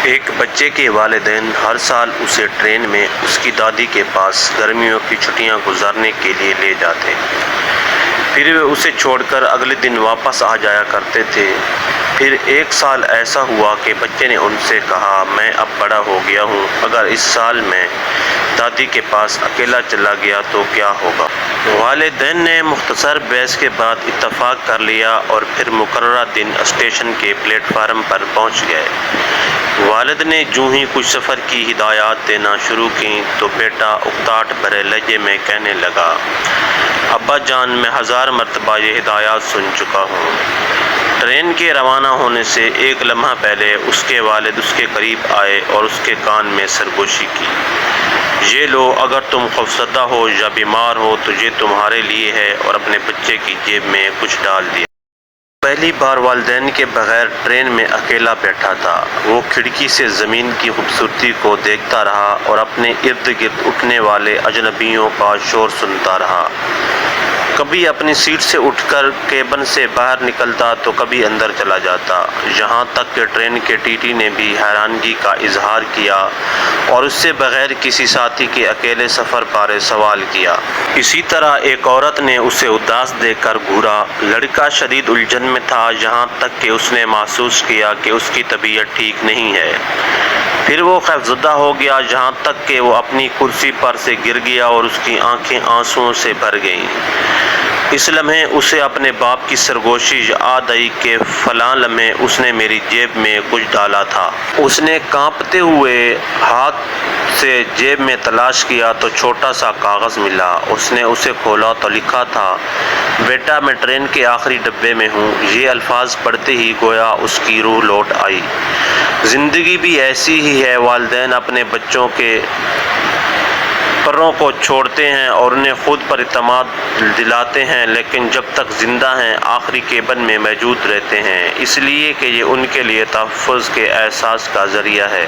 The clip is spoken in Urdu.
ایک بچے کے والدین ہر سال اسے ٹرین میں اس کی دادی کے پاس گرمیوں کی چھٹیاں گزارنے کے لیے لے جاتے، پھر وہ اسے چھوڑ کر اگلے دن واپس آ جایا کرتے تھے۔ پھر ایک سال ایسا ہوا کہ بچے نے ان سے کہا، میں اب بڑا ہو گیا ہوں، اگر اس سال میں دادی کے پاس اکیلا چلا گیا تو کیا ہوگا؟ والدین نے مختصر بحث کے بعد اتفاق کر لیا اور پھر مقررہ دن اسٹیشن کے پلیٹ فارم پر پہنچ گئے۔ والد نے جوں ہی کچھ سفر کی ہدایات دینا شروع کیں تو بیٹا اکتاہٹ بھرے لہجے میں کہنے لگا، ابا جان، میں 1000 مرتبہ یہ ہدایات سن چکا ہوں۔ ٹرین کے روانہ ہونے سے ایک لمحہ پہلے اس کے والد اس کے قریب آئے اور اس کے کان میں سرگوشی کی، یہ لو، اگر تم خوفزدہ ہو یا بیمار ہو تو یہ تمہارے لیے ہے، اور اپنے بچے کی جیب میں کچھ ڈال دیا۔ پہلی بار والدین کے بغیر ٹرین میں اکیلا بیٹھا تھا۔ وہ کھڑکی سے زمین کی خوبصورتی کو دیکھتا رہا اور اپنے ارد گرد اٹھنے والے اجنبیوں کا شور سنتا رہا۔ کبھی اپنی سیٹ سے اٹھ کر کیبن سے باہر نکلتا تو کبھی اندر چلا جاتا، یہاں تک کہ ٹرین کے ٹی ٹی نے بھی حیرانگی کا اظہار کیا اور اس سے بغیر کسی ساتھی کے اکیلے سفر بارے سوال کیا۔ اسی طرح ایک عورت نے اسے اداس دیکھ کر گھورا۔ لڑکا شدید الجھن میں تھا، یہاں تک کہ اس نے محسوس کیا کہ اس کی طبیعت ٹھیک نہیں ہے۔ پھر وہ خوفزدہ ہو گیا، یہاں تک کہ وہ اپنی کرسی پر سے گر گیا اور اس کی آنکھیں آنسوؤں سے بھر گئیں۔ اس لمحے اسے اپنے باپ کی سرگوشی یاد آئی کہ فلاں لمحے اس نے میری جیب میں کچھ ڈالا تھا۔ اس نے کانپتے ہوئے ہاتھ سے جیب میں تلاش کیا تو چھوٹا سا کاغذ ملا۔ اس نے اسے کھولا تو لکھا تھا، بیٹا، میں ٹرین کے آخری ڈبے میں ہوں۔ یہ الفاظ پڑھتے ہی گویا اس کی روح لوٹ آئی۔ زندگی بھی ایسی ہی ہے، والدین اپنے بچوں کے پروں کو چھوڑتے ہیں اور انہیں خود پر اعتماد دلاتے ہیں، لیکن جب تک زندہ ہیں آخری کیبن میں موجود رہتے ہیں، اس لیے کہ یہ ان کے لیے تحفظ کے احساس کا ذریعہ ہے۔